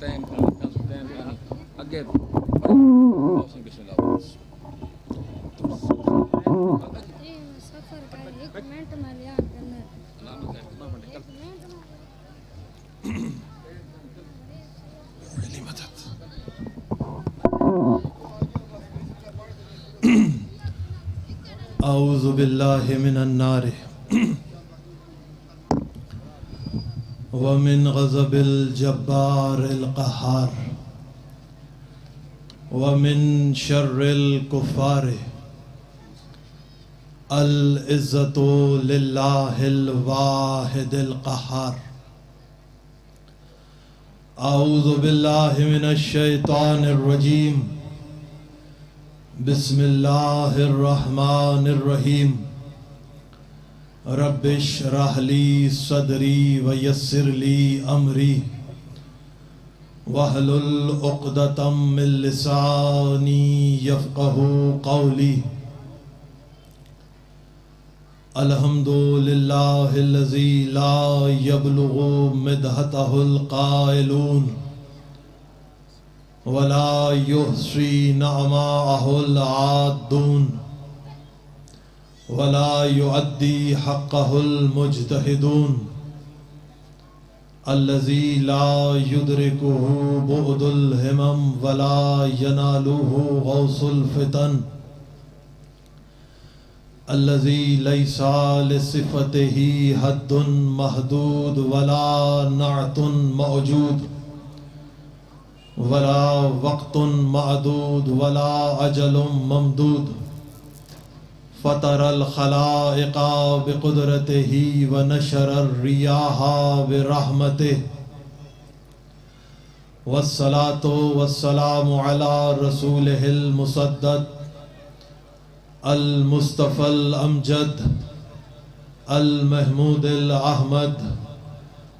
سلطان اگے بسم اللہ سفر کا ایک منٹ میں لیا کرنا اعوذ باللہ من النار ومن غضب الجبار القہار ومن شر الکفار العزت للہ الواحد القہار اعوذ باللہ من الشیطان الرجیم بسم اللہ الرحمن الرحیم رب اشرح لی صدری ویسر لی امری واحلل عقدۃ من لسانی یفقہوا قولی الحمد للہ الذی لا یبلغ مدحتہ القائلون ولا يحصي نعماءه العادون ولا يؤدي حقه المجتهدون الذي لا يدركه بعد الهمم ولا يناله غوص الفتن الذي ليس لصفته حد محدود ولا نعت موجود ولا وقت معدود ولا اجل ممدود فطر الخلائق بقدرته ونشر الرياح برحمته والصلاة والسلام على رسوله المسدد المصطفى الامجد المحمود الاحمد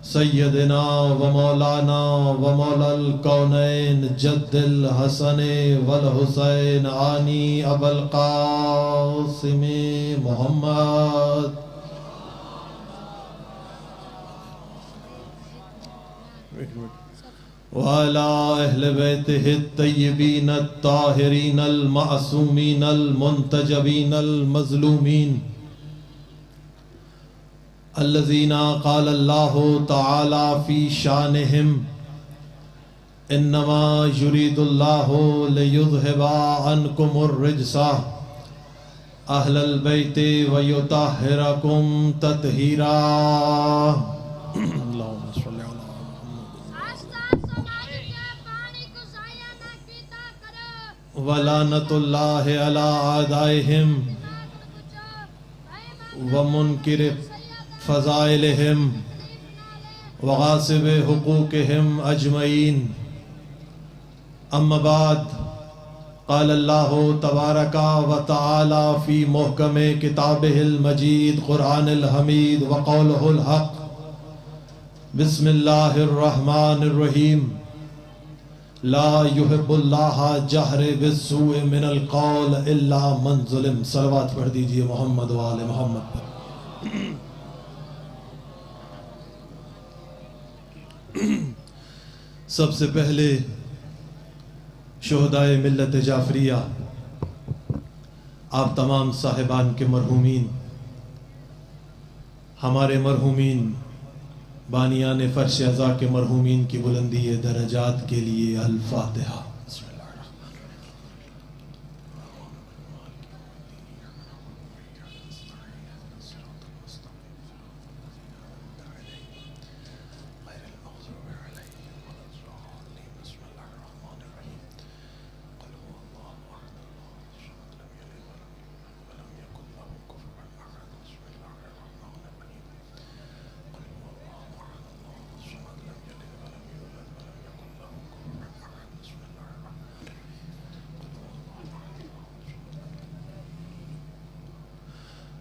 سیدنا و مولانا و مولا الکونین جد الحسن والحسین آنی ابو القاسم محمد وعلى اہل بیتہ الطیبین الطاہرین المعصومین المنتجبین المظلومین الذين قال الله تعالى في شانهم انما يريد الله ليذهب عنكم الرجس اهل البيت ويطهركم تطهيرا اللهم صل على محمد ولعنة الله على اعدائهم ومنكر فضائلہم وغاصب حقوقہم اجمعین اما بعد قال اللہ تبارک و تعالی فی محکم کتابہ المجید قرآن الحمید وقولہ الحق بسم اللہ الرحمن الرحیم لا يحب اللہ جہر بالسوء من القول الا من ظلم صلوات پڑھ دیجئے محمد و آل محمد پر سب سے پہلے شہدائے ملت جعفریہ آپ تمام صاحبان کے مرحومین ہمارے مرحومین بانیان فرش عزا کے مرحومین کی بلندی درجات کے لیے الفاتحہ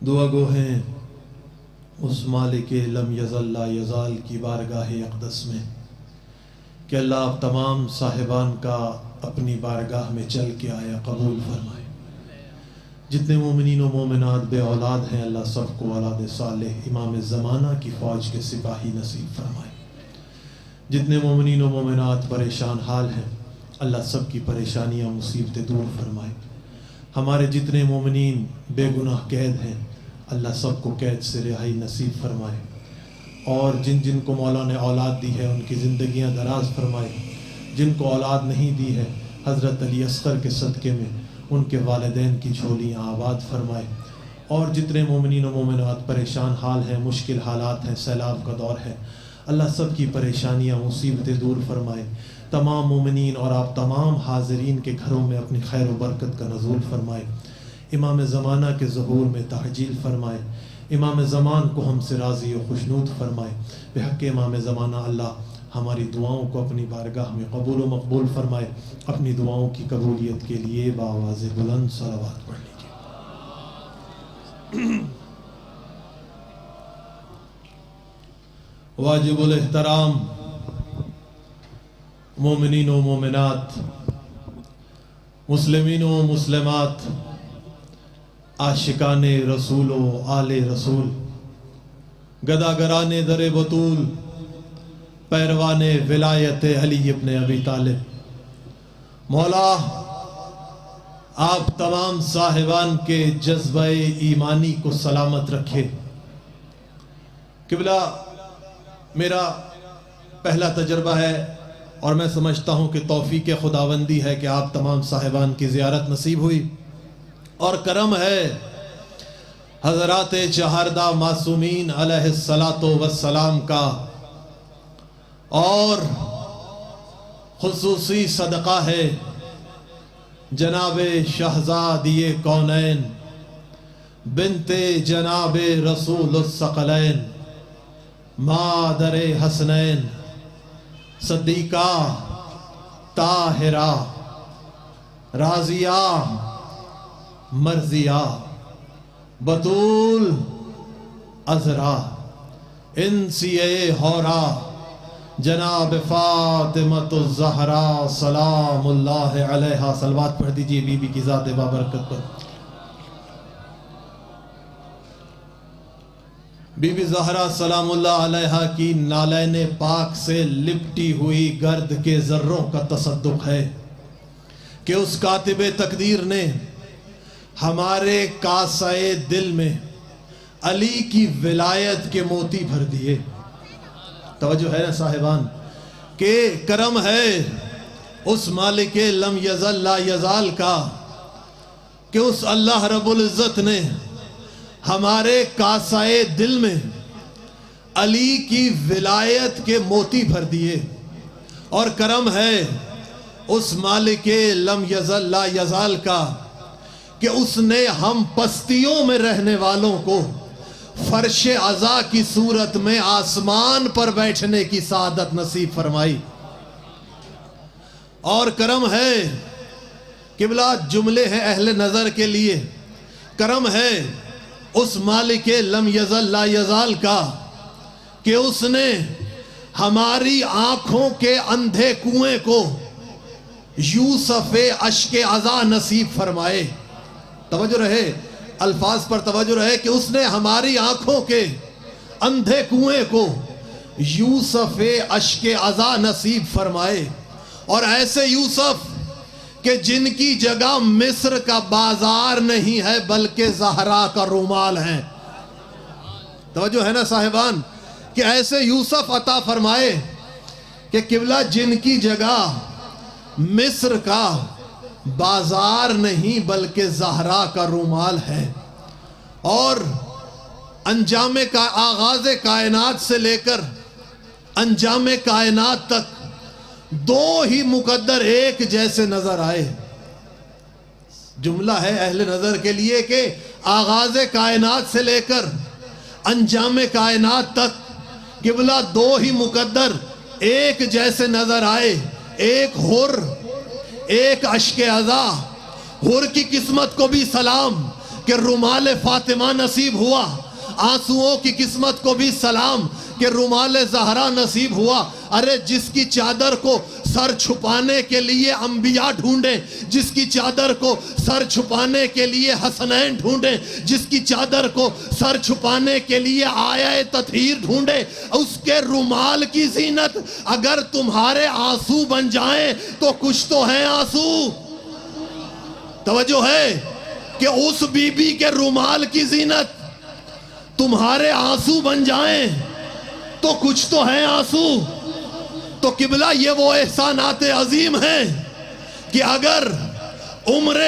دعا گو ہیں اس مالک لم یزل لا یزال کی بارگاہ اقدس میں کہ اللہ آپ تمام صاحبان کا اپنی بارگاہ میں چل کے آیا قبول فرمائے. جتنے مومنین و مومنات بے اولاد ہیں اللہ سب کو اولاد صالح امام زمانہ کی فوج کے سپاہی نصیب فرمائے. جتنے مومنین و مومنات پریشان حال ہیں اللہ سب کی پریشانیاں مصیبتیں دور فرمائے. ہمارے جتنے مومنین بے گناہ قید ہیں اللہ سب کو قید سے رہائی نصیب فرمائے. اور جن جن کو مولا نے اولاد دی ہے ان کی زندگیاں دراز فرمائے. جن کو اولاد نہیں دی ہے حضرت علی اصغر کے صدقے میں ان کے والدین کی جھولیاں آباد فرمائے. اور جتنے مومنین و مومنات پریشان حال ہیں، مشکل حالات ہیں، سیلاب کا دور ہے، اللہ سب کی پریشانیاں مصیبتیں دور فرمائے. تمام مومنین اور آپ تمام حاضرین کے گھروں میں اپنی خیر و برکت کا نزول فرمائے. امام زمانہ کے ظہور میں تعجیل فرمائے. امام زمان کو ہم سے راضی و خوشنود فرمائے. بحق امام زمانہ اللہ ہماری دعاؤں کو اپنی بارگاہ میں قبول و مقبول فرمائے. اپنی دعاؤں کی قبولیت کے لیے بآواز بلند صلوات پڑھ لیجیے. واجب الاحترام مومنین و مومنات، مسلمین و مسلمات، عاشقان رسول و آل رسول، گداگران در بطول، پیروان ولایت علی ابن ابی طالب، مولا آپ تمام صاحبان کے جذبہ ایمانی کو سلامت رکھے. قبلہ میرا پہلا تجربہ ہے اور میں سمجھتا ہوں کہ توفیق خداوندی ہے کہ آپ تمام صاحبان کی زیارت نصیب ہوئی، اور کرم ہے حضرات چہاردہ معصومین علیہ الصلاۃ والسلام کا، اور خصوصی صدقہ ہے جناب شہزادی کونین بنت جناب رسول الثقلین مادر حسنین صدیقہ طاہرہ راضیہ مرضیہ بطول عذرا انسیہ حورا جناب فاطمۃ الزہرا سلام اللہ علیہا. صلوات پڑھ دیجئے بی بی کی ذات بابرکت پر. بی بی زہرا سلام اللہ علیہا کی نالین پاک سے لپٹی ہوئی گرد کے ذروں کا تصدق ہے کہ اس کاتب تقدیر نے ہمارے کاسۂ دل میں علی کی ولایت کے موتی بھر دیے. توجہ ہے نا صاحبان کہ کرم ہے اس مالک لم یزل لا یزال کا کہ اس اللہ رب العزت نے ہمارے کاسۂ دل میں علی کی ولایت کے موتی بھر دیے. اور کرم ہے اس مالک لم یزل لا یزال کا کہ اس نے ہم پستیوں میں رہنے والوں کو فرش عزا کی صورت میں آسمان پر بیٹھنے کی سعادت نصیب فرمائی. اور کرم ہے قبلہ جملے ہیں اہل نظر کے لیے، کرم ہے اس مالک لم یزل لا یزال کا کہ اس نے ہماری آنکھوں کے اندھے کنویں کو یوسف اشک عزا نصیب فرمائے. توجہ رہے الفاظ پر، توجہ رہے کہ اس نے ہماری آنکھوں کے اندھے کنویں کو یوسف اشک عزا نصیب فرمائے. اور ایسے یوسف کہ جن کی جگہ مصر کا بازار نہیں ہے بلکہ زہرا کا رومال ہے. توجہ ہے نا صاحبان کہ ایسے یوسف عطا فرمائے کہ قبلہ جن کی جگہ مصر کا بازار نہیں بلکہ زہرا کا رومال ہے. اور انجام کا آغاز کائنات سے لے کر انجام کائنات تک دو ہی مقدر ایک جیسے نظر آئے. جملہ ہے اہل نظر کے لیے کہ آغاز کائنات سے لے کر انجام کائنات تک قبلہ دو ہی مقدر ایک جیسے نظر آئے. ایک حر، ایک اشک عزا. حر کی قسمت کو بھی سلام کہ رومال فاطمہ نصیب ہوا، آنسوؤں کی قسمت کو بھی سلام کہ رومال زہرا نصیب ہوا. ارے جس کی چادر کو سر چھپانے کے لیے انبیاء ڈھونڈیں، جس کی چادر کو سر چھپانے کے لیے حسنین ڈھونڈیں، جس کی چادر کو سر چھپانے کے لیے آیہ تطہیر ڈھونڈے، اس کے رومال کی زینت اگر تمہارے آنسو بن جائیں تو کچھ تو ہیں آنسو۔ توجہ ہے کہ اس بی بی کے رومال کی زینت تمہارے آنسو بن جائیں تو کچھ تو ہیں آنسو۔ تو قبلہ یہ وہ احسانات عظیم ہیں کہ اگر عمر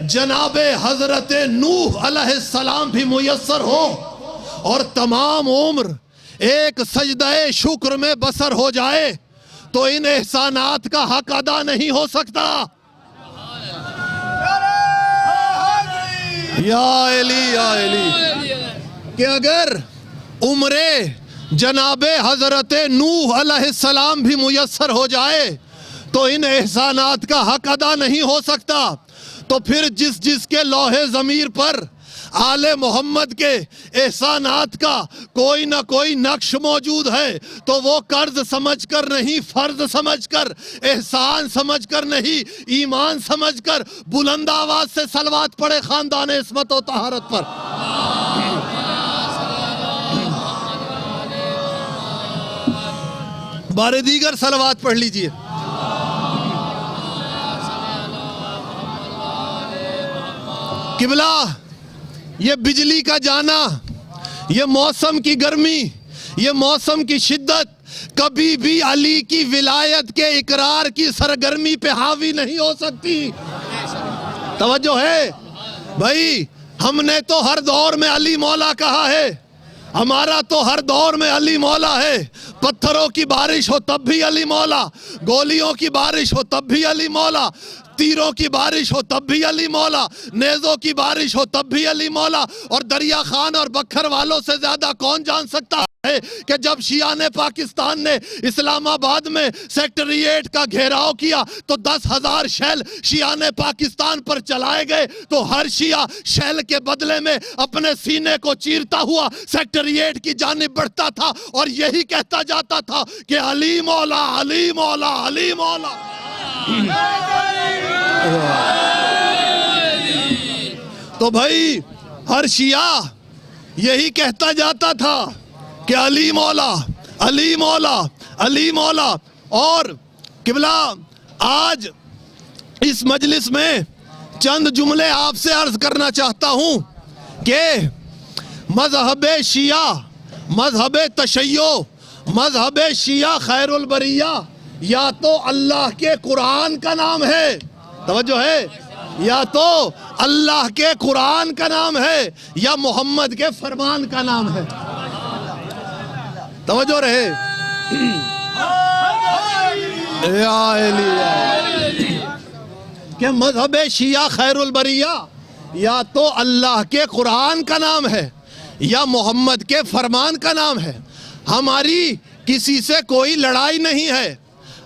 جناب حضرت نوح علیہ السلام بھی میسر ہو اور تمام عمر ایک سجدہ شکر میں بسر ہو جائے تو ان احسانات کا حق ادا نہیں ہو سکتا۔ یا علی کہ اگر عمر جناب حضرت نوح علیہ السلام بھی میسر ہو جائے تو ان احسانات کا حق ادا نہیں ہو سکتا۔ تو پھر جس کے لوح ضمیر پر آل محمد کے احسانات کا کوئی نہ کوئی نقش موجود ہے تو وہ قرض سمجھ کر نہیں، فرض سمجھ کر، احسان سمجھ کر نہیں، ایمان سمجھ کر بلند آواز سے صلوات پڑھے خاندان عصمت و طہارت پر۔ بارے دیگر صلوات پڑھ لیجئے۔ قبلہ یہ بجلی کا جانا، یہ موسم کی گرمی، یہ موسم کی شدت کبھی بھی علی کی ولایت کے اقرار کی سرگرمی پہ حاوی نہیں ہو سکتی۔ توجہ ہے بھائی، ہم نے تو ہر دور میں علی مولا کہا ہے، ہمارا تو ہر دور میں علی مولا ہے۔ پتھروں کی بارش ہو تب بھی علی مولا، گولیوں کی بارش ہو تب بھی علی مولا، تیروں کی بارش ہو تب بھی علی مولا، نیزوں کی بارش ہو تب بھی علی مولا۔ اور دریا خان اور بکھر والوں سے زیادہ کون جان سکتا ہے کہ جب شیعہ نے پاکستان نے اسلام آباد میں سیکٹریٹ کا گھیراؤ کیا تو 10,000 شیل شیعہ نے پاکستان پر چلائے گئے، تو ہر شیعہ شیل کے بدلے میں اپنے سینے کو چیرتا ہوا سیکٹریٹ کی جانب بڑھتا تھا اور یہی کہتا جاتا تھا کہ علی مولا، علی مولا، علی مولا۔ تو بھائی ہر شیعہ یہی کہتا جاتا تھا کہ علی مولا، علی مولا، علی مولا۔ اور قبلہ آج اس مجلس میں چند جملے آپ سے عرض کرنا چاہتا ہوں کہ مذہب شیعہ، مذہب تشیع، مذہب شیعہ خیر البریہ یا تو اللہ کے قرآن کا نام ہے، توجہ ہے، یا تو اللہ کے قرآن کا نام ہے یا محمد کے فرمان کا نام ہے۔ توجہ رہے۔ یا علی کہ مذہب شیعہ خیر البریہ یا تو اللہ کے قرآن کا نام ہے یا محمد کے فرمان کا نام ہے۔ ہماری کسی سے کوئی لڑائی نہیں ہے،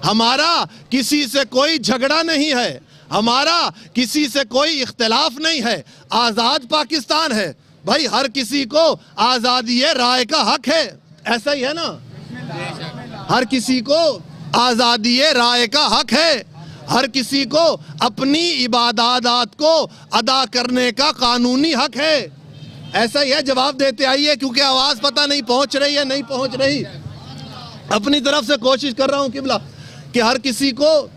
ہمارا کسی سے کوئی جھگڑا نہیں ہے، ہمارا کسی سے کوئی اختلاف نہیں ہے، آزاد پاکستان ہے۔ بھائی ہر کسی کو آزادی رائے کا حق ہے، ایسا ہی ہے نا؟ ہر کسی کو آزادی رائے کا حق ہے، ہر کسی کو اپنی عبادات کو ادا کرنے کا قانونی حق ہے، ایسا ہی ہے؟ جواب دیتے آئیے، کیونکہ آواز پتہ نہیں پہنچ رہی ہے نہیں پہنچ رہی۔ اپنی طرف سے کوشش کر رہا ہوں قبلہ کہ ہر کسی کو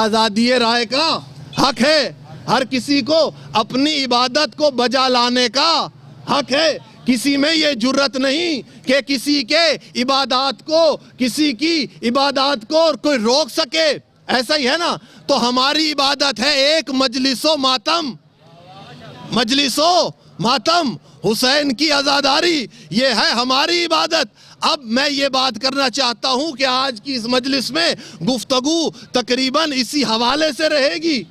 آزادی رائے کا حق ہے، ہر کسی کو اپنی عبادت کو بجا لانے کا حق ہے۔ کسی میں یہ جرت نہیں کہ کسی کے عبادات کو، کسی کی عبادات کو کوئی روک سکے، ایسا ہی ہے نا؟ تو ہماری عبادت ہے ایک مجلس و ماتم، مجلس و ماتم، حسین کی عزاداری، یہ ہے ہماری عبادت۔ اب میں یہ بات کرنا چاہتا ہوں کہ آج کی اس مجلس میں گفتگو تقریباً اسی حوالے سے رہے گی،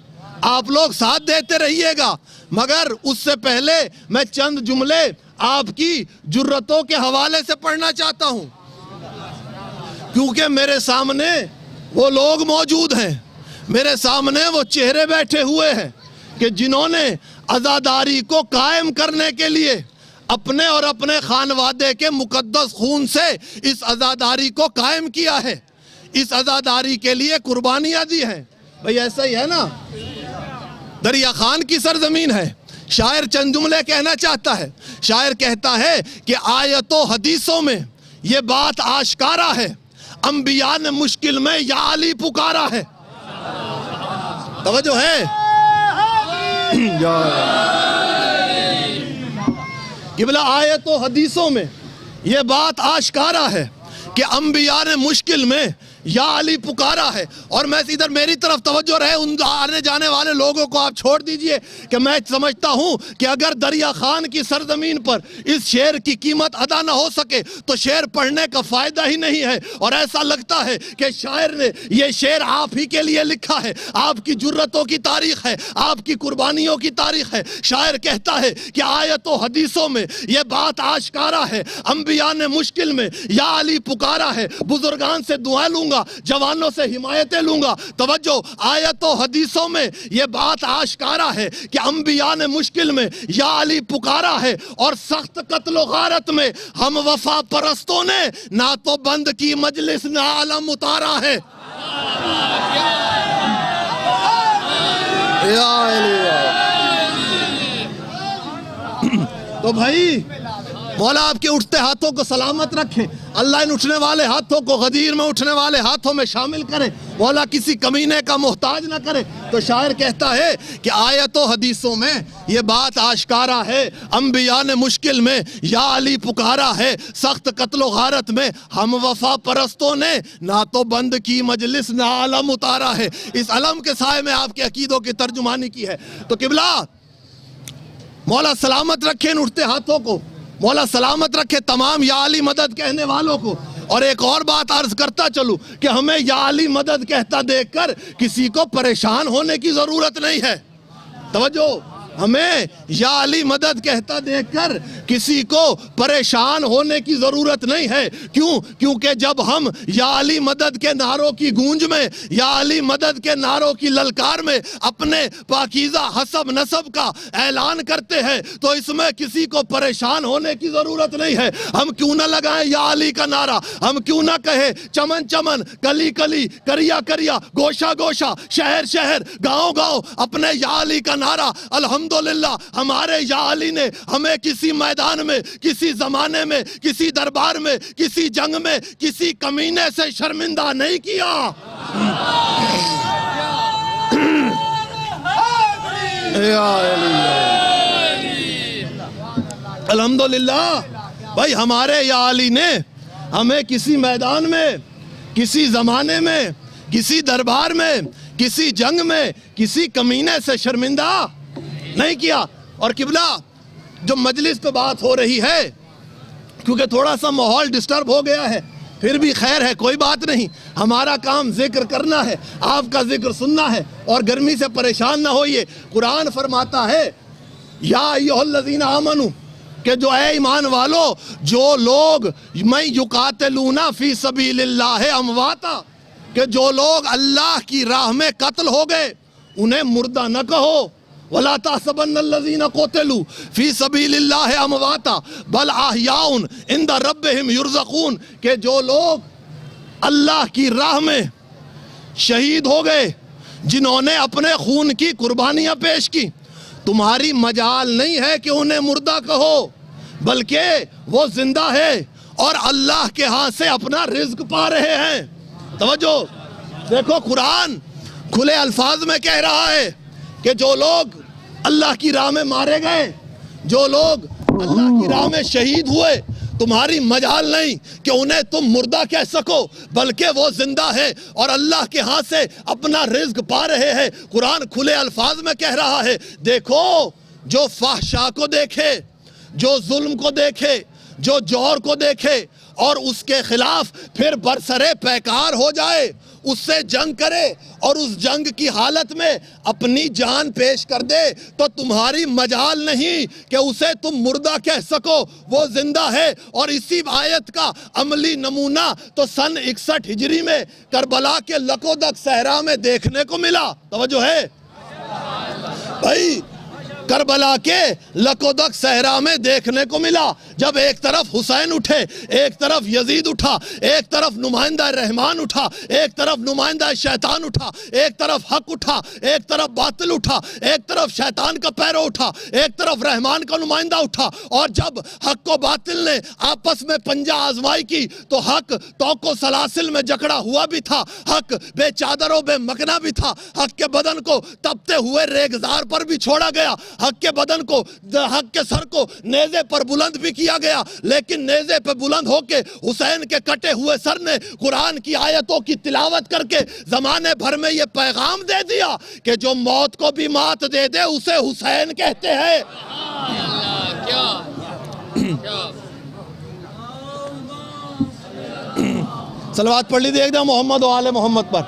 آپ لوگ ساتھ دیتے رہیے گا، مگر اس سے پہلے میں چند جملے آپ کی جرتوں کے حوالے سے پڑھنا چاہتا ہوں، کیونکہ میرے سامنے وہ لوگ موجود ہیں، میرے سامنے وہ چہرے بیٹھے ہوئے ہیں کہ جنہوں نے عزاداری کو قائم کرنے کے لیے اپنے اور اپنے خانوادے کے مقدس خون سے اس عزاداری کو قائم کیا ہے۔ اس عزاداری کے لیے قربانیاں دی ہیں. بھئی ایسا ہی ہے نا. دریا خان کی سرزمین ہے. شاعر چند جملے کہنا چاہتا ہے. شاعر کہتا ہے کہ آیت و حدیثوں میں یہ بات آشکارا ہے، انبیاء نے مشکل میں یا علی پکارا ہے. توجہ ہے. قبلہ آیت و حدیثوں میں یہ بات آشکارا ہے کہ انبیاء نے مشکل میں یا علی پکارا ہے. اور میں ادھر میری طرف توجہ رہے، ان آنے جانے والے لوگوں کو آپ چھوڑ دیجئے کہ میں سمجھتا ہوں کہ اگر دریا خان کی سرزمین پر اس شعر کی قیمت ادا نہ ہو سکے تو شعر پڑھنے کا فائدہ ہی نہیں ہے. اور ایسا لگتا ہے کہ شاعر نے یہ شعر آپ ہی کے لیے لکھا ہے. آپ کی جرتوں کی تاریخ ہے، آپ کی قربانیوں کی تاریخ ہے. شاعر کہتا ہے کہ آیت و حدیثوں میں یہ بات آشکارا ہے، انبیاء نے مشکل میں یا علی پکارا ہے. بزرگان سے دعائیں لوں گا، جوانوں سے حمایتیں لوں گا. توجہ، آیت و حدیثوں میں یہ بات آشکارا ہے کہ انبیاء نے مشکل میں یا علی پکارا ہے، اور سخت قتل و غارت میں ہم وفا پرستوں نے نہ تو بند کی مجلس نہ علم اتارا ہے. یا علی. تو بھائی مولا آپ کے اٹھتے ہاتھوں کو سلامت رکھے. اللہ ان اٹھنے والے ہاتھوں کو غدیر میں اٹھنے والے ہاتھوں میں شامل کرے. مولا کسی کمینے کا محتاج نہ کرے. تو شاعر کہتا ہے کہ آیت و حدیثوں میں یہ بات آشکارا ہے، انبیاء نے مشکل میں یا علی پکارا ہے، سخت قتل و غارت میں ہم وفا پرستوں نے نہ تو بند کی مجلس نہ علم اتارا ہے. اس علم کے سائے میں آپ کے عقیدوں کی ترجمانی کی ہے. تو قبلہ مولا سلامت رکھے ان اٹھتے ہاتھوں کو. مولا سلامت رکھے تمام یا علی مدد کہنے والوں کو. اور ایک اور بات عرض کرتا چلوں کہ ہمیں یا علی مدد کہتا دیکھ کر کسی کو پریشان ہونے کی ضرورت نہیں ہے. توجہ، ہمیں یا علی مدد کہتا دیکھ کر کسی کو پریشان ہونے کی ضرورت نہیں ہے. کیوں؟ کیونکہ جب ہم یا علی مدد کے نعروں کی گونج میں، یا علی مدد کے نعروں کی للکار میں اپنے پاکیزہ حسب نسب کا اعلان کرتے ہیں تو اس میں کسی کو پریشان ہونے کی ضرورت نہیں ہے. ہم کیوں نہ لگائیں یا علی کا نعرہ؟ ہم کیوں نہ کہیں چمن چمن، کلی کلی، کریا کریا، گوشہ گوشہ، شہر شہر، گاؤں گاؤں اپنے یا علی کا نعرہ؟ الحمدللہ ہمارے یا علی نے ہمیں کسی میدان میں، کسی زمانے میں، کسی دربار میں، کسی جنگ میں، کسی کمینے سے شرمندہ نہیں کیا. الحمدللہ بھائی ہمارے یا علی نے ہمیں کسی میدان میں، کسی زمانے میں، کسی دربار میں، کسی جنگ میں، کسی کمینے سے شرمندہ نہیں کیا. اور قبلہ جو مجلس پہ بات ہو رہی ہے، کیونکہ تھوڑا سا ماحول ڈسٹرب ہو گیا ہے، پھر بھی خیر ہے، کوئی بات نہیں. ہمارا کام ذکر کرنا ہے، آپ کا ذکر سننا ہے، اور گرمی سے پریشان نہ ہوئیے. قرآن فرماتا ہے یا ایھا الذین آمنوا، کہ جو اے ایمان والو، جو لوگ من یقاتلون فی سبیل اللہ امواتا، کہ جو لوگ اللہ کی راہ میں قتل ہو گئے انہیں مردہ نہ کہو. وَلَا تَحْسَبَنَّ الَّذِينَ قُتِلُوا فِي سَبِيلِ اللَّهِ أَمْوَاتًا بَلْ أَحْيَاءٌ عِندَ رَبِّهِمْ يُرْزَقُونَ، کہ جو لوگ اللہ کی راہ میں شہید ہو گئے، جنہوں نے اپنے خون کی قربانیاں پیش کی، تمہاری مجال نہیں ہے کہ انہیں مردہ کہو، بلکہ وہ زندہ ہے اور اللہ کے ہاں سے اپنا رزق پا رہے ہیں. توجہ دیکھو، قرآن کھلے الفاظ میں کہہ رہا ہے کہ جو لوگ اللہ کی راہ میں مارے گئے، جو لوگ اللہ کی راہ میں شہید ہوئے، تمہاری مجال نہیں کہ انہیں تم مردہ کہہ سکو، بلکہ وہ زندہ ہے اور اللہ کے ہاں سے اپنا رزق پا رہے ہیں. قرآن کھلے الفاظ میں کہہ رہا ہے دیکھو، جو فحشا کو دیکھے، جو ظلم کو دیکھے، جو جور کو دیکھے اور اس کے خلاف پھر برسرے پیکار ہو جائے، اس سے جنگ کرے اور اس جنگ کی حالت میں اپنی جان پیش کر دے، تو تمہاری مجال نہیں کہ اسے تم مردہ کہہ سکو، وہ زندہ ہے. اور اسی آیت کا عملی نمونہ تو سن 61 ہجری میں کربلا کے لکودک صحرا میں دیکھنے کو ملا. توجہ ہے بھائی، کربلا کے لکودک صحرا میں دیکھنے کو ملا، جب ایک طرف حسین اٹھے، ایک طرف یزید اٹھا، ایک طرف نمائندہ رحمان اٹھا، ایک طرف نمائندہ شیطان اٹھا، ایک طرف حق اٹھا، ایک طرف باطل اٹھا، ایک طرف شیطان کا پیرو اٹھا، ایک طرف رحمان کا نمائندہ اٹھا، اور جب حق و باطل نے آپس میں پنجہ آزمائی کی تو حق توق و سلاسل میں جکڑا ہوا بھی تھا، حق بے چادر و بے مکنا بھی تھا، حق کے بدن کو تپتے ہوئے ریگزار پر بھی چھوڑا گیا، حق کے بدن کو، حق کے سر کو نیزے پر بلند بھی کیا گیا، لیکن نیزے پہ بلند ہو کے حسین کے کٹے ہوئے سر نے قرآن کی آیتوں کی تلاوت کر کے زمانے بھر میں یہ پیغام دے دیا کہ جو موت کو بھی مات دے دے اسے حسین کہتے ہیں۔ صلوات پڑھ لیجیے ایک دم محمد و آل محمد پر۔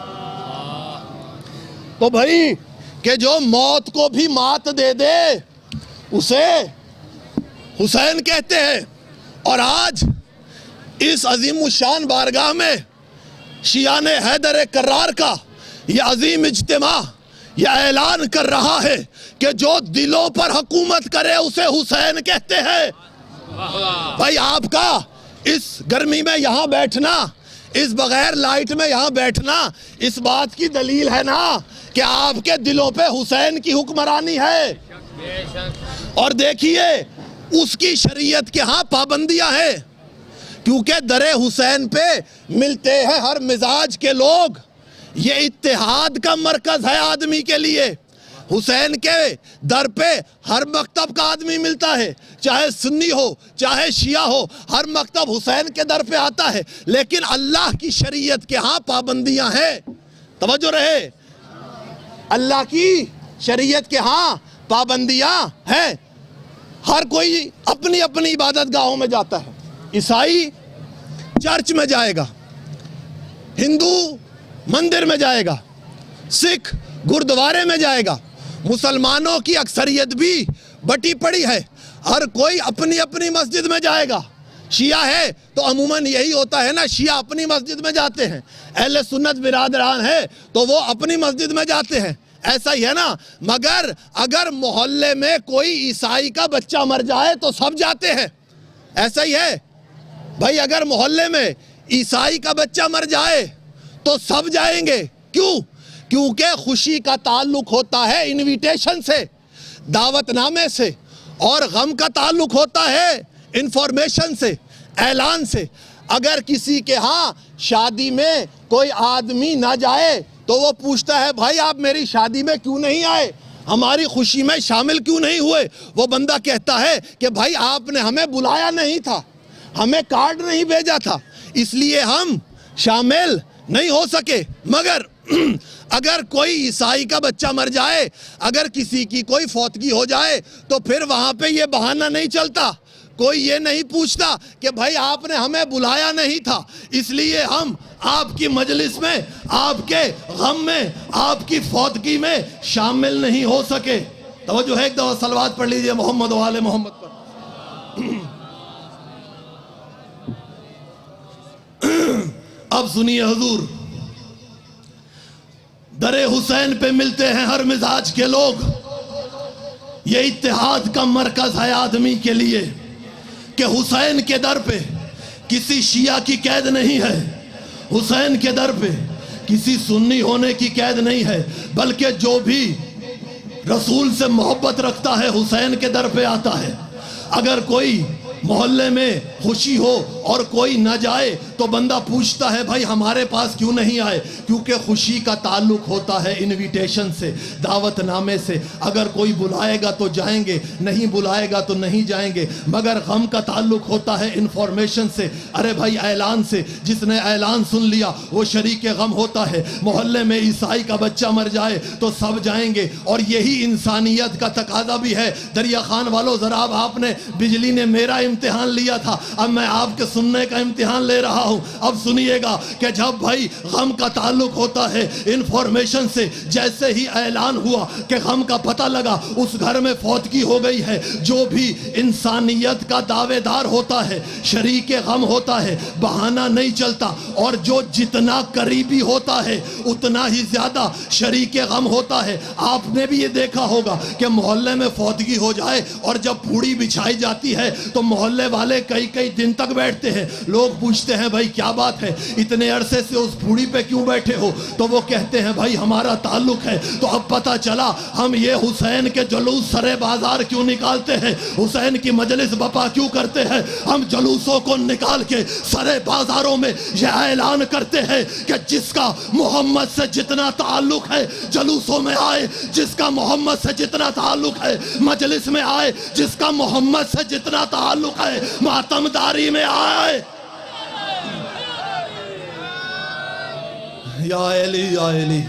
تو بھائی کہ جو موت کو بھی مات دے دے اسے حسین کہتے ہیں۔ اور آج اس عظیم الشان بارگاہ میں شیعان حیدر کرار کا یہ عظیم اجتماع یہ اعلان کر رہا ہے کہ جو دلوں پر حکومت کرے اسے حسین کہتے ہیں۔ بھائی آپ کا اس گرمی میں یہاں بیٹھنا، اس بغیر لائٹ میں یہاں بیٹھنا اس بات کی دلیل ہے نا کہ آپ کے دلوں پہ حسین کی حکمرانی ہے۔ اور دیکھیے اس کی شریعت کے ہاں پابندیاں ہیں، کیونکہ در حسین پہ ملتے ہیں ہر مزاج کے لوگ، یہ اتحاد کا مرکز ہے آدمی کے لیے۔ حسین کے در پہ ہر مکتب کا آدمی ملتا ہے، چاہے سنی ہو چاہے شیعہ ہو، ہر مکتب حسین کے در پہ آتا ہے، لیکن اللہ کی شریعت کے ہاں پابندیاں ہیں۔ توجہ رہے، اللہ کی شریعت کے ہاں پابندیاں ہیں۔ ہر کوئی اپنی اپنی عبادت گاہوں میں جاتا ہے، عیسائی چرچ میں جائے گا، ہندو مندر میں جائے گا، سکھ گردوارے میں جائے گا، مسلمانوں کی اکثریت بھی بٹی پڑی ہے، ہر کوئی اپنی اپنی مسجد میں جائے گا۔ شیعہ ہے تو عموماً یہی ہوتا ہے نا، شیعہ اپنی مسجد میں جاتے ہیں، اہل سنت برادران ہے تو وہ اپنی مسجد میں جاتے ہیں، ایسا ہی ہے نا۔ مگر اگر محلے میں کوئی عیسائی کا بچہ مر جائے تو سب جاتے ہیں، ایسا ہی ہے بھائی۔ اگر محلے میں عیسائی کا بچہ مر جائے تو سب جائیں گے، کیوں؟ کیونکہ خوشی کا تعلق ہوتا ہے انویٹیشن سے، دعوت نامے سے، اور غم کا تعلق ہوتا ہے انفارمیشن سے، اعلان سے۔ اگر کسی کے ہاں شادی میں کوئی آدمی نہ جائے تو وہ پوچھتا ہے بھائی آپ میری شادی میں کیوں نہیں آئے، ہماری خوشی میں شامل کیوں نہیں ہوئے؟ وہ بندہ کہتا ہے کہ بھائی آپ نے ہمیں بلایا نہیں تھا، ہمیں کارڈ نہیں بھیجا تھا، اس لیے ہم شامل نہیں ہو سکے۔ مگر اگر کوئی عیسائی کا بچہ مر جائے، اگر کسی کی کوئی فوتگی ہو جائے تو پھر وہاں پہ یہ بہانہ نہیں چلتا، کوئی یہ نہیں پوچھتا کہ بھائی آپ نے ہمیں بلایا نہیں تھا اس لیے ہم آپ کی مجلس میں، آپ کے غم میں، آپ کی فوتگی میں شامل نہیں ہو سکے۔ توجہ ہے، ایک دفعہ صلوات پڑھ لیجئے محمد و آل محمد پر۔ اب سنیے حضور، در حسین پہ ملتے ہیں ہر مزاج کے لوگ، یہ اتحاد کا مرکز ہے آدمی کے لیے کہ حسین کے در پہ کسی شیعہ کی قید نہیں ہے، حسین کے در پہ کسی سنی ہونے کی قید نہیں ہے، بلکہ جو بھی رسول سے محبت رکھتا ہے حسین کے در پہ آتا ہے۔ اگر کوئی محلے میں خوشی ہو اور کوئی نہ جائے تو بندہ پوچھتا ہے بھائی ہمارے پاس کیوں نہیں آئے، کیونکہ خوشی کا تعلق ہوتا ہے انویٹیشن سے، دعوت نامے سے۔ اگر کوئی بلائے گا تو جائیں گے، نہیں بلائے گا تو نہیں جائیں گے۔ مگر غم کا تعلق ہوتا ہے انفارمیشن سے، ارے بھائی اعلان سے، جس نے اعلان سن لیا وہ شریک غم ہوتا ہے۔ محلے میں عیسائی کا بچہ مر جائے تو سب جائیں گے، اور یہی انسانیت کا تقاضا بھی ہے۔ دریا خان والوں ذرا آپ نے بجلی نے میرا امتحان لیا تھا، اب میں آپ کے سننے کا امتحان لے رہا ہوں. اب سنیے گا کہ جب بھائی غم کا تعلق ہوتا ہے انفارمیشن سے، جیسے ہی اعلان ہوا کہ غم کا پتہ لگا اس گھر میں فوتگی ہو گئی ہے، جو بھی انسانیت کا دعوے دار ہوتا ہے، شریک غم ہوتا ہے، بہانہ نہیں چلتا. اور جو جتنا قریبی ہوتا ہے اتنا ہی زیادہ شریک غم ہوتا ہے. آپ نے بھی یہ دیکھا ہوگا کہ محلے میں فوتگی ہو جائے اور جب پھوڑی بچھائی جاتی ہے تو محلے والے کئی کئی دن تک بیٹھتے ہیں. لوگ پوچھتے ہیں بھائی کیا بات ہے، اتنے عرصے سے اس پھوڑی پہ کیوں بیٹھے ہو؟ تو وہ کہتے ہیں بھائی ہمارا تعلق ہے. تو اب پتہ چلا ہم یہ حسین کے جلوس سرے بازار کیوں نکالتے ہیں، حسین کی مجلس بپا کیوں کرتے ہیں. ہم جلوسوں کو نکال کے سرے بازاروں میں یہ اعلان کرتے ہیں کہ جس کا محمد سے جتنا تعلق ہے جلوسوں میں آئے، جس کا محمد سے جتنا تعلق ہے مجلس میں آئے، جس کا محمد سے جتنا تعلق ہے ماتمداری میں آئے. یا علی یا علی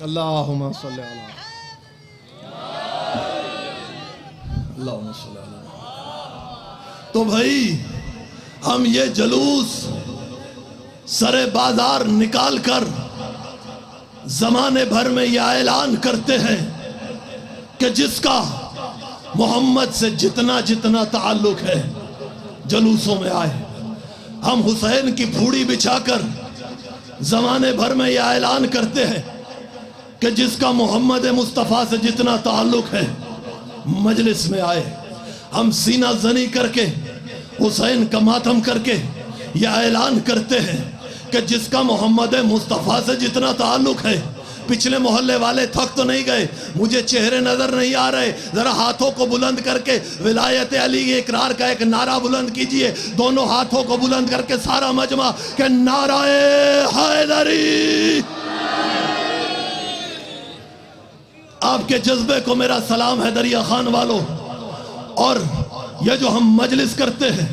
اللہم صلی اللہ اللہم صلی اللہ. تو بھائی ہم یہ جلوس سرے بازار نکال کر زمانے بھر میں یہ اعلان کرتے ہیں کہ جس کا محمد سے جتنا جتنا تعلق ہے جلوسوں میں آئے. ہم حسین کی پھوڑی بچھا کر زمانے بھر میں یہ اعلان کرتے ہیں کہ جس کا محمد مصطفیٰ سے جتنا تعلق ہے مجلس میں آئے. ہم سینہ زنی کر کے حسین کا ماتم کر کے یہ اعلان کرتے ہیں کہ جس کا محمد مصطفیٰ سے جتنا تعلق ہے. پچھلے محلے والے تھک تو نہیں گئے، مجھے چہرے نظر نہیں آ رہے، ذرا ہاتھوں کو بلند کر کے ولایت علی اقرار کا ایک نعرہ بلند کیجئے. دونوں ہاتھوں کو بلند کر کے سارا مجمع کہ نعرہ حیدری. آپ کے جذبے کو میرا سلام ہے دریا خان والوں. اور یہ جو ہم مجلس کرتے ہیں،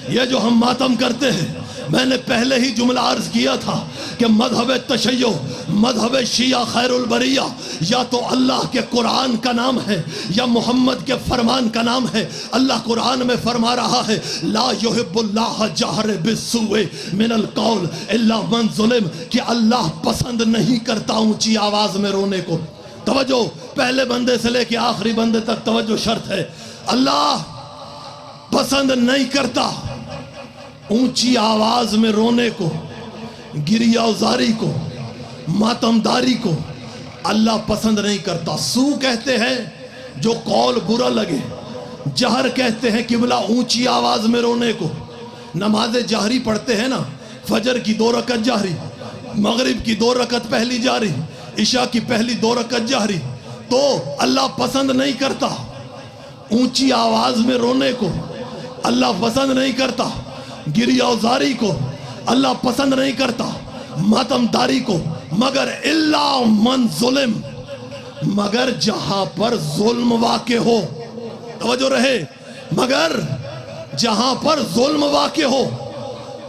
یہ جو ہم ماتم کرتے ہیں، میں نے پہلے ہی جملہ عرض کیا تھا کہ مذہب تشیع، مذہب شیعہ خیر البریہ یا تو اللہ کے قرآن کا نام ہے یا محمد کے فرمان کا نام ہے. اللہ قرآن میں فرما رہا ہے لا یحب اللہ جہر بالسوء من القول الا من ظلم، کہ اللہ پسند نہیں کرتا اونچی آواز میں رونے کو. توجہ، پہلے بندے سے لے کے آخری بندے تک توجہ شرط ہے. اللہ پسند نہیں کرتا اونچی آواز میں رونے کو، گریہ ازاری کو، ماتمداری کو. اللہ پسند نہیں کرتا. سو کہتے ہیں جو قول برا لگے، جہر کہتے ہیں قبلہ اونچی آواز میں رونے کو. نماز جہری پڑھتے ہیں نا، فجر کی 2 رکعت جہری، مغرب کی 2 رکعت پہلی جہری، عشاء کی پہلی 2 رکعت جہری. تو اللہ پسند نہیں کرتا اونچی آواز میں رونے کو، اللہ پسند نہیں کرتا گریہ ازاری کو، اللہ پسند نہیں کرتا ماتمداری کو، مگر الا من ظلم، مگر جہاں پر ظلم واقع ہو. توجہ رہے، مگر جہاں پر ظلم واقع ہو.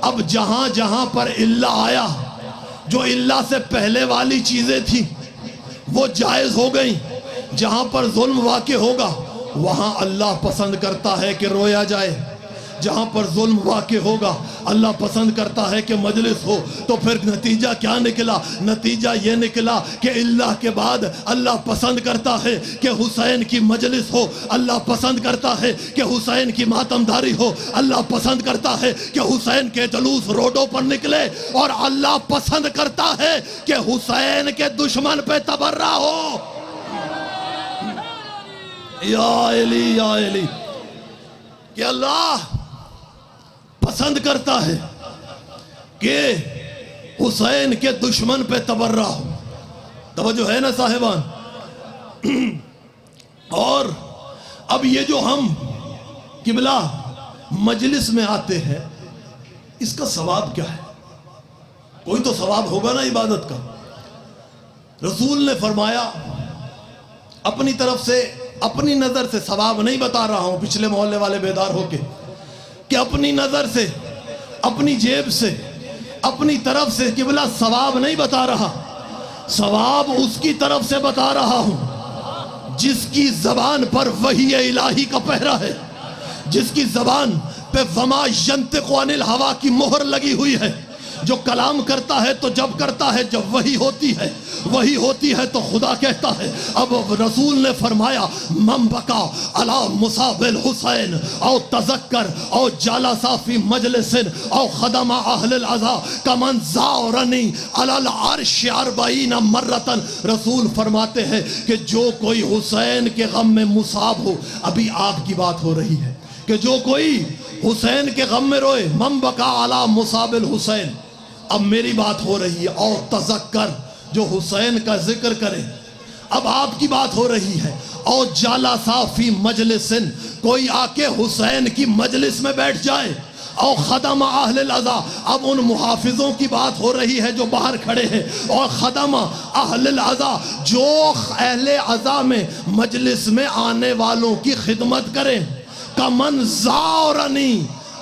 اب جہاں جہاں پر اللہ آیا، جو اللہ سے پہلے والی چیزیں تھی وہ جائز ہو گئیں. جہاں پر ظلم واقع ہوگا وہاں اللہ پسند کرتا ہے کہ رویا جائے. جہاں پر ظلم واقع ہوگا اللہ پسند کرتا ہے کہ مجلس ہو. تو پھر نتیجہ کیا نکلا؟ نتیجہ یہ نکلا کہ اللہ کے بعد اللہ پسند کرتا ہے کہ حسین کی مجلس ہو، اللہ پسند کرتا ہے کہ حسین کی ماتمداری ہو، اللہ پسند کرتا ہے کہ حسین کے جلوس روڈوں پر نکلے، اور اللہ پسند کرتا ہے کہ حسین کے دشمن پہ تبرہ ہو. یا علی یا علی، کہ اللہ پسند کرتا ہے کہ حسین کے دشمن پہ تبرہ ہو. توجہ ہے نا صاحبان؟ اور اب یہ جو ہم قبلہ مجلس میں آتے ہیں، اس کا ثواب کیا ہے؟ کوئی تو ثواب ہوگا نا عبادت کا. رسول نے فرمایا اپنی طرف سے، اپنی نظر سے ثواب نہیں بتا رہا ہوں، پچھلے محلے والے بیدار ہو کے، کہ اپنی نظر سے، اپنی جیب سے، اپنی طرف سے قبلہ ثواب نہیں بتا رہا. ثواب اس کی طرف سے بتا رہا ہوں جس کی زبان پر وحی الہی کا پہرا ہے، جس کی زبان پہ وما ینطق عن الہوا کی مہر لگی ہوئی ہے. جو کلام کرتا ہے تو جب کرتا ہے جب وحی ہوتی ہے تو خدا کہتا ہے. اب رسول نے فرمایا من بکا علی مصاب الحسین او تذکر او جالسا فی مجلس او خدم اہل العزا کمن زارنی علی العرش 40 مرتن. رسول فرماتے ہیں کہ جو کوئی حسین کے غم میں مصاب ہو، ابھی آپ کی بات ہو رہی ہے کہ جو کوئی حسین کے غم میں روئے، من بکا علی مصاب الحسین، اب میری بات ہو رہی ہے، اور تذکر جو حسین کا ذکر کرے، اب آپ کی بات ہو رہی ہے. اور جالسا فی مجلس، کوئی آ کے حسین کی مجلس میں بیٹھ جائے. اور خدم اہل العزا، اب ان محافظوں کی بات ہو رہی ہے جو باہر کھڑے ہیں. اور خدم اہل العزا، جو اہل عزا میں مجلس میں آنے والوں کی خدمت کریں. کمن زارنی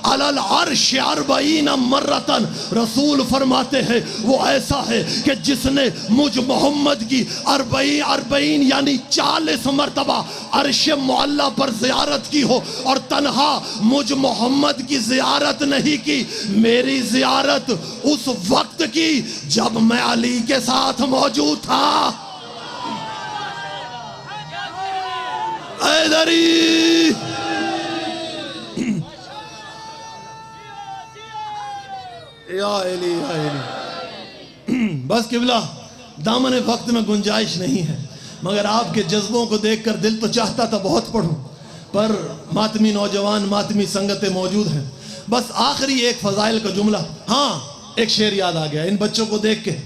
علی العرش 40 مرتن، رسول فرماتے ہیں وہ ایسا ہے کہ جس نے مجھ محمد کی 40 یعنی 40 مرتبہ عرش معلی پر زیارت کی ہو، اور تنہا مجھ محمد کی زیارت نہیں کی، میری زیارت اس وقت کی جب میں علی کے ساتھ موجود تھا. حیدری یا علی یا علی. بس قبلہ دامن وقت میں گنجائش نہیں ہے، مگر آپ کے جذبوں کو دیکھ کر دل تو چاہتا تھا بہت پڑھوں، پر ماتمی نوجوان ماتمی سنگتیں موجود ہیں. بس آخری ایک فضائل کا جملہ. ہاں ایک شعر یاد آ گیا ان بچوں کو دیکھ کے.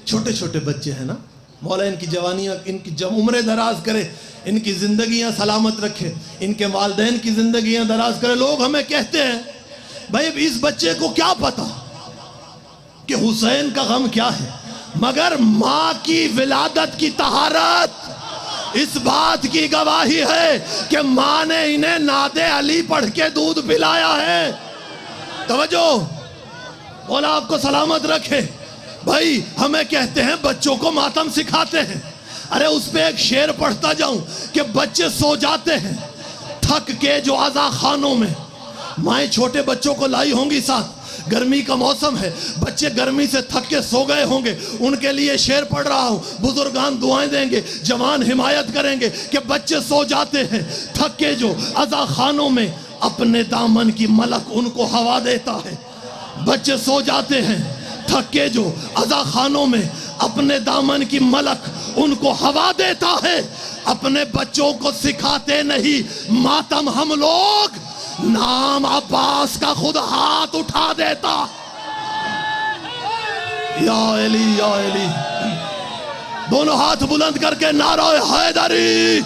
چھوٹے چھوٹے بچے ہیں نا، مولا ان کی جوانیاں، ان کی عمریں دراز کرے، ان کی زندگیاں سلامت رکھے، ان کے والدین کی زندگیاں دراز کرے. لوگ ہمیں کہتے ہیں بھائی اس بچے کو کیا پتا کہ حسین کا غم کیا ہے، مگر ماں کی ولادت کی طہارت اس بات کی گواہی ہے کہ ماں نے انہیں نعت علی پڑھ کے دودھ پلایا ہے. توجہ، مولا آپ کو سلامت رکھے. بھائی ہمیں کہتے ہیں بچوں کو ماتم سکھاتے ہیں، ارے اس پہ ایک شعر پڑھتا جاؤں کہ بچے سو جاتے ہیں تھک کے جو عزا خانوں میں. مائیں چھوٹے بچوں کو لائی ہوں گی ساتھ، گرمی کا موسم ہے، بچے گرمی سے تھک کے سو گئے ہوں گے، ان کے لیے شعر پڑھ رہا ہوں. بزرگان دعائیں دیں گے، جوان حمایت کریں گے کہ بچے سو جاتے ہیں تھک کے جو عزا خانوں میں، اپنے دامن کی ملک ان کو ہوا دیتا ہے. بچے سو جاتے ہیں تھک کے جو عزا خانوں میں، اپنے دامن کی ملک ان کو ہوا دیتا ہے. اپنے بچوں کو سکھاتے نہیں ماتم ہم لوگ، نام عباس کا خود ہاتھ اٹھا دیتا. یا علی یا علی، دونوں ہاتھ بلند کر کے نعرہ حیدری.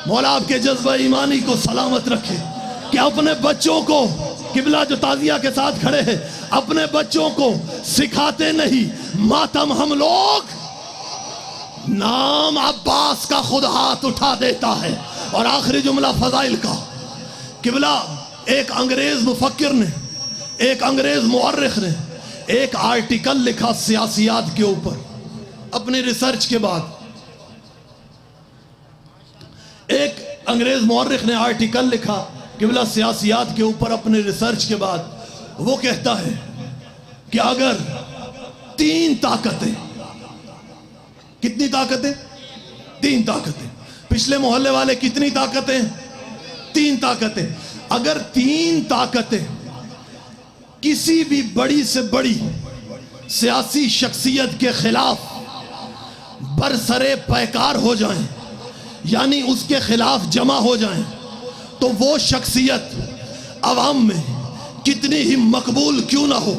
مولا آپ کے جذبہ ایمانی کو سلامت رکھے کہ اپنے بچوں کو، قبلہ جو تعزیہ کے ساتھ کھڑے ہیں، اپنے بچوں کو سکھاتے نہیں ماتم ہم لوگ، نام عباس کا خود ہاتھ اٹھا دیتا ہے. اور آخری جملہ فضائل کا. قبلہ ایک انگریز مفکر نے، ایک انگریز مورخ نے ایک آرٹیکل لکھا سیاسیات کے اوپر اپنی ریسرچ کے بعد. ایک انگریز مورخ نے آرٹیکل لکھا قبلہ سیاسیات کے اوپر اپنی ریسرچ کے بعد. وہ کہتا ہے کہ اگر 3 طاقتیں، کتنی طاقتیں؟ 3 طاقتیں. پچھلے محلے والے کتنی طاقتیں؟ 3 طاقتیں. اگر 3 طاقتیں کسی بھی بڑی سے بڑی سیاسی شخصیت کے خلاف برسرے پیکار ہو جائیں، یعنی اس کے خلاف جمع ہو جائیں، تو وہ شخصیت عوام میں کتنی ہی مقبول کیوں نہ ہو،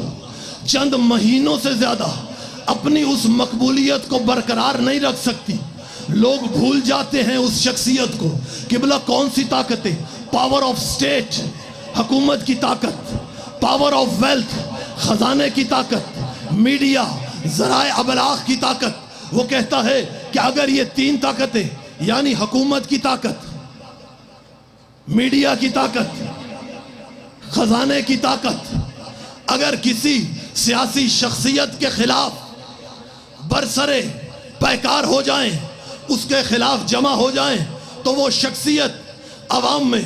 چند مہینوں سے زیادہ اپنی اس مقبولیت کو برقرار نہیں رکھ سکتی. لوگ بھول جاتے ہیں اس شخصیت کو. قبلہ کون سی طاقتیں؟ پاور آف سٹیٹ، حکومت کی طاقت، پاور آف ویلتھ، خزانے کی طاقت، میڈیا، ذرائع ابلاغ کی طاقت. وہ کہتا ہے کہ اگر یہ 3 طاقتیں یعنی حکومت کی طاقت، میڈیا کی طاقت، خزانے کی طاقت، اگر کسی سیاسی شخصیت کے خلاف برسرے پیکار ہو جائیں، اس کے خلاف جمع ہو جائیں، تو وہ شخصیت عوام میں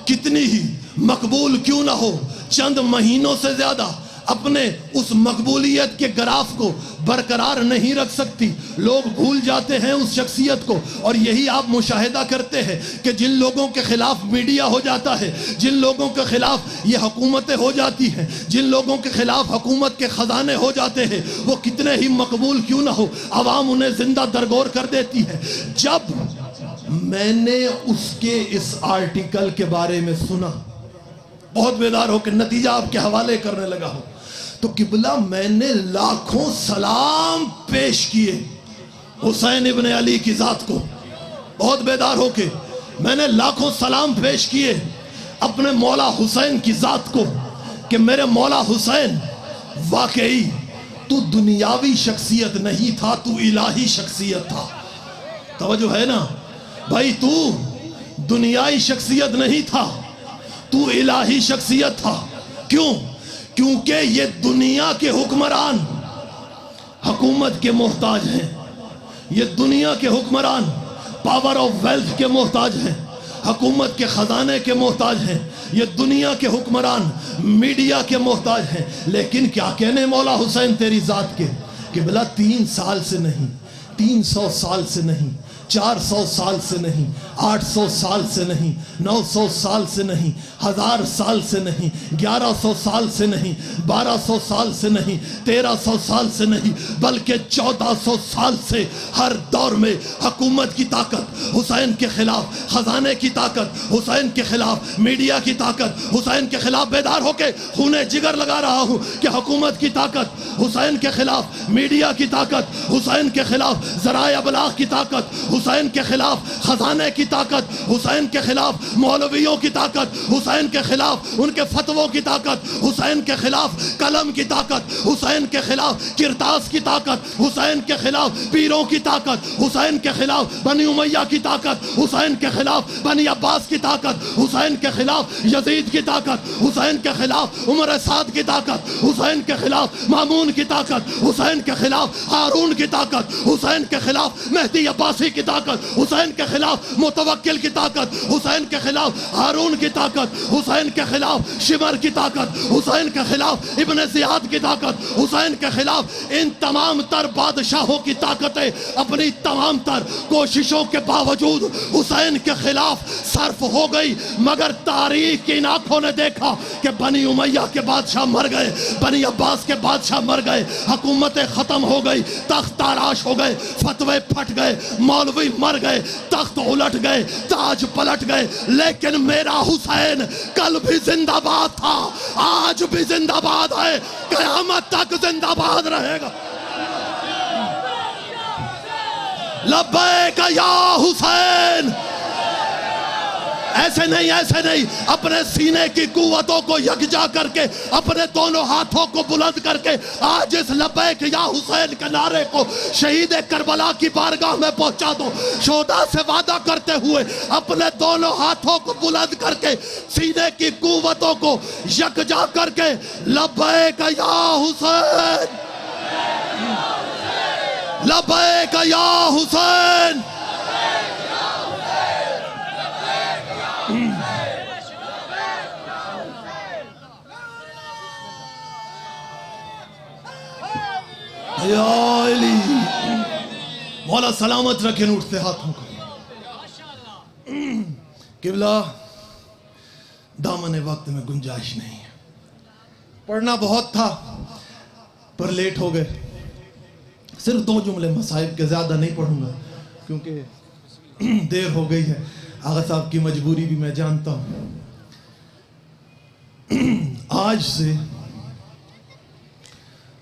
کتنی ہی مقبول کیوں نہ ہو، چند مہینوں سے زیادہ اپنے اس مقبولیت کے گراف کو برقرار نہیں رکھ سکتی. لوگ بھول جاتے ہیں اس شخصیت کو. اور یہی آپ مشاہدہ کرتے ہیں کہ جن لوگوں کے خلاف میڈیا ہو جاتا ہے، جن لوگوں کے خلاف یہ حکومتیں ہو جاتی ہیں، جن لوگوں کے خلاف حکومت کے خزانے ہو جاتے ہیں، وہ کتنے ہی مقبول کیوں نہ ہو، عوام انہیں زندہ درگور کر دیتی ہے. جب میں نے اس کے اس آرٹیکل کے بارے میں سنا، بہت بیدار ہو کے نتیجہ آپ کے حوالے کرنے لگا ہوں، تو قبلہ میں نے لاکھوں سلام پیش کیے حسین ابن علی کی ذات کو. بہت بیدار ہو کے میں نے لاکھوں سلام پیش کیے اپنے مولا حسین کی ذات کو کہ میرے مولا حسین، واقعی تو دنیاوی شخصیت نہیں تھا، تو الہی شخصیت تھا. توجہ ہے نا بھائی، تو دنیائی شخصیت نہیں تھا، تو الہی شخصیت تھا. کیوں؟ کیونکہ یہ دنیا کے حکمران حکومت کے محتاج ہیں. یہ دنیا کے حکمران پاور آف ویلتھ کے محتاج ہیں، حکومت کے خزانے کے محتاج ہیں. یہ دنیا کے حکمران میڈیا کے محتاج ہیں. لیکن کیا کہنے مولا حسین تیری ذات کے، کہ بلا 3 سال سے نہیں، 300 سال سے نہیں، 400 سال سے نہیں، 800 سال سے نہیں، 900 سال سے نہیں، 1000 سال سے نہیں، 1100 سال سے نہیں، 1200 سال سے نہیں، 1300 سال سے نہیں، بلکہ 1400 سال سے ہر دور میں حکومت کی طاقت حسین کے خلاف، خزانے کی طاقت حسین کے خلاف، میڈیا کی طاقت حسین کے خلاف. بیدار ہو کے خون جگر لگا رہا ہوں کہ حکومت کی طاقت حسین کے خلاف، میڈیا کی طاقت حسین کے خلاف، ذرائع ابلاغ کی طاقت حسین کے خلاف، خزانے کی طاقت حسین کے خلاف، مولویوں کی طاقت حسین کے خلاف، ان کے فتووں کی طاقت حسین کے خلاف، قلم کی طاقت حسین کے خلاف، کرتاس کی طاقت حسین کے خلاف، پیروں کی طاقت حسین کے خلاف، بنی امیہ کی طاقت حسین کے خلاف، بنی عباس کی طاقت حسین کے خلاف، یزید کی طاقت حسین کے خلاف، عمر سعد کی طاقت حسین کے خلاف، مامون کی طاقت حسین کے خلاف، ہارون کی طاقت حسین کے خلاف، مہدی عباسی کی طاقت حسین کے خلاف، متوکل کی طاقت حسین کے خلاف، ہارون کی طاقت حسین کے خلاف، شمر کی طاقت حسین کے خلاف، ابن زیاد کی طاقت حسین کے خلاف. ان تمام تر بادشاہوں کی طاقتیں اپنی تمام تر کوششوں کے باوجود حسین کے خلاف صرف ہو گئی. مگر تاریخ کی آنکھوں نے دیکھا کہ بنی امیہ کے بادشاہ مر گئے، بنی عباس کے بادشاہ مر گئے، حکومتیں ختم ہو گئی، تخت تاراش ہو گئے، فتوے پھٹ گئے، مولوی مر گئے، تخت الٹ گئے، تاج پلٹ گئے. لیکن میرا حسین کل بھی زندہ باد تھا، آج بھی زندہ باد ہے، قیامت تک زندہ باد رہے گا. لبیک یا حسین. ایسے نہیں، ایسے نہیں، اپنے سینے کی قوتوں کو یکجا کر کے، اپنے دونوں ہاتھوں کو بلند کر کے آج اس لبیک یا حسین کے نعرے کو شہید کربلا کی بارگاہ میں پہنچا دو. شہداء سے وعدہ کرتے ہوئے اپنے دونوں ہاتھوں کو بلند کر کے سینے کی قوتوں کو یکجا کر کے لبیک یا حسین، لبیک یا حسین. یا علی، مولا سلامت رکھیں اٹھتے ہاتھوں کو. قبلہ دامن وقت میں گنجائش نہیں ہے، پڑھنا بہت تھا پر لیٹ ہو گئے. صرف 2 جملے مصائب کے، زیادہ نہیں پڑھوں گا کیونکہ دیر ہو گئی ہے. آغا صاحب کی مجبوری بھی میں جانتا ہوں. آج سے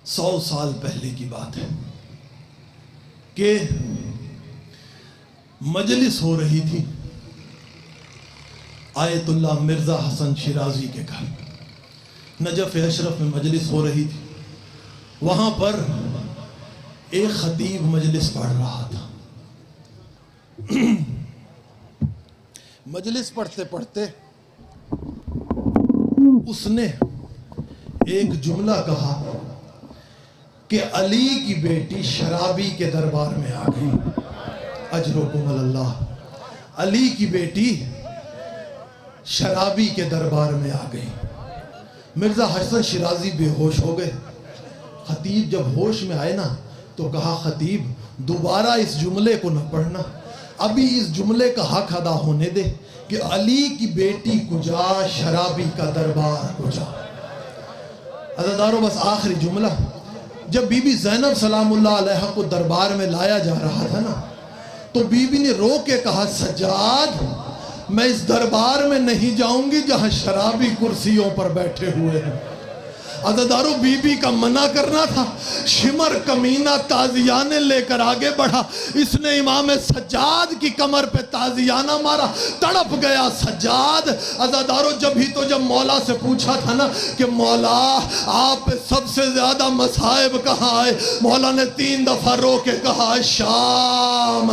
100 سال پہلے کی بات ہے کہ مجلس ہو رہی تھی آیت اللہ مرزا حسن شیرازی کے گھر. نجف اشرف میں مجلس ہو رہی تھی. وہاں پر ایک خطیب مجلس پڑھ رہا تھا. مجلس پڑھتے پڑھتے اس نے ایک جملہ کہا کہ علی کی بیٹی شرابی کے دربار میں آ گئی. اجرکم اللہ. علی کی بیٹی شرابی کے دربار میں آ گئی. مرزا حسن شیرازی بے ہوش ہو گئے. خطیب جب ہوش میں آئے نا تو کہا خطیب دوبارہ اس جملے کو نہ پڑھنا, ابھی اس جملے کا حق ادا ہونے دے کہ علی کی بیٹی کجا شرابی کا دربار کجا. عزیزانو بس آخری جملہ, جب بی بی زینب سلام اللہ علیہ کو دربار میں لایا جا رہا تھا نا تو بی بی نے رو کے کہا سجاد میں اس دربار میں نہیں جاؤں گی جہاں شرابی کرسیوں پر بیٹھے ہوئے ہیں. عزیزانو بی بی کا منع کرنا تھا. شمر کمینہ تازیانے لے کر آگے بڑھا, اس نے امام سجاد کی کمر پہ تازیانہ مارا, تڑپ گیا سجاد. عزیزانو جب مولا سے پوچھا تھا نا کہ مولا آپ پہ سب سے زیادہ مصائب کہاں آئے, مولا نے 3 دفعہ رو کے کہا شام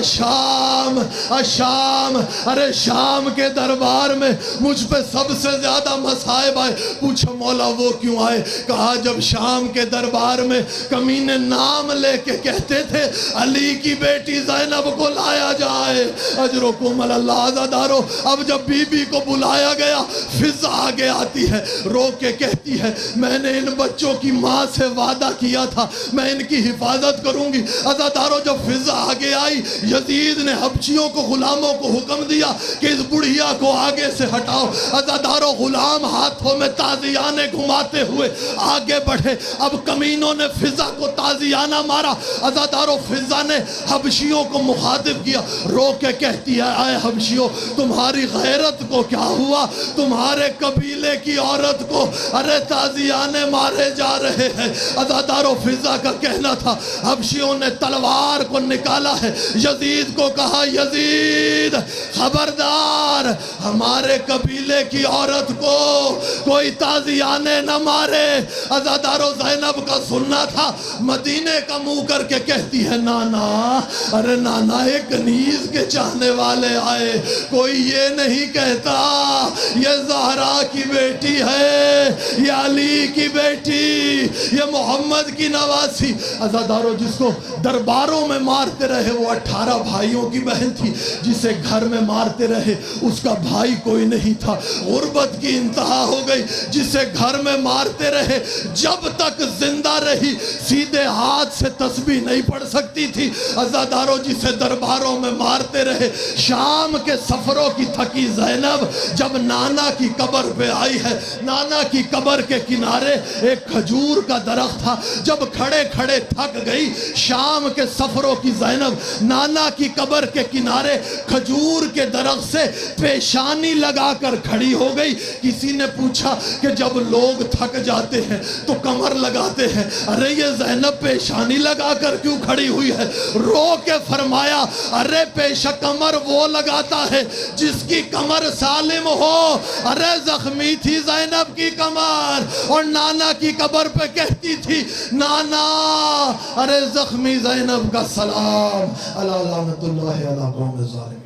شام شام. ارے شام کے دربار میں مجھ پہ سب سے زیادہ مصائب آئے. پوچھا مولا وہ کیوں آئے؟ کہا جب شام کے دربار میں کمینے نام لے کے کہتے تھے علی کی بیٹی زینب کو لایا جائے. اجرکم اللہ. عزادارو اب جب بی بی کو بلایا گیا فضا آگے آتی ہے, رو کے کہتی ہے میں نے ان بچوں کی ماں سے وعدہ کیا تھا میں ان کی حفاظت کروں گی. عزادارو جب فضا آگے آئی یزید نے حبشیوں کو غلاموں کو حکم دیا کہ اس بڑھیا کو آگے سے ہٹاؤ. عزادارو غلام ہاتھوں میں تازیانے گھماتے ہوئے آگے بڑھے. اب کمینوں نے فضا کو تازیانہ مارا. عزادارو فضا نے حبشیوں کو مخاطب کیا, رو کے کہتی ہے اے حبشیوں تمہاری غیرت کو کیا ہوا, تمہارے قبیلے کی عورت کو ارے تازیانے مارے جا رہے ہیں. عزادارو فضا کا کہنا تھا حبشیوں نے تلوار کو نکالا ہے. یزید کو کہا یزید خبردار ہمارے قبیلے کی عورت کو کوئی تازیانے نہ مارے. عزادارو زینب کا سننا تھا, مدینے کا منہ کر کے کہتی ہے نانا ارے نانا ایک کنیز کے چاہنے والے آئے, کوئی یہ نہیں کہتا یہ زہرا کی بیٹی ہے, یہ علی کی بیٹی, یہ محمد کی نواسی. عزادارو جس کو درباروں میں مارتے رہے وہ 18 بھائیوں کی بہن تھی, جسے گھر میں مارتے رہے اس کا بھائی کوئی نہیں تھا. غربت کی انتہا ہو گئی, جسے گھر میں مارتے رہے جب تک زندہ رہی سیدھے ہاتھ سے تسبیح نہیں پڑھ سکتی تھی. عزادارو جسے درباروں میں مارتے رہے. شام کے سفروں کی تھکی زینب جب نانا کی قبر پہ آئی ہے, نانا کی قبر کے کنارے ایک کھجور کا درخت تھا. جب کھڑے کھڑے تھک گئی شام کے سفروں کی زینب نانا کی قبر کے کنارے کھجور کے درخت سے پیشانی لگا کر کھڑی ہو گئی. کسی نے پوچھا کہ جب لوگ تھک جاتے ہیں تو کمر لگاتے ہیں, ارے یہ زینب پیشانی لگا کر کیوں کھڑی ہوئی ہے؟ رو کے فرمایا ارے پیش کمر وہ لگاتا ہے جس کی کمر سالم ہو. ارے زخمی تھی زینب کی کمر اور نانا کی قبر پہ کہتی تھی نانا ارے زخمی زینب کا سلام. اللہ لعنت اللہ علی قوم الظالمین.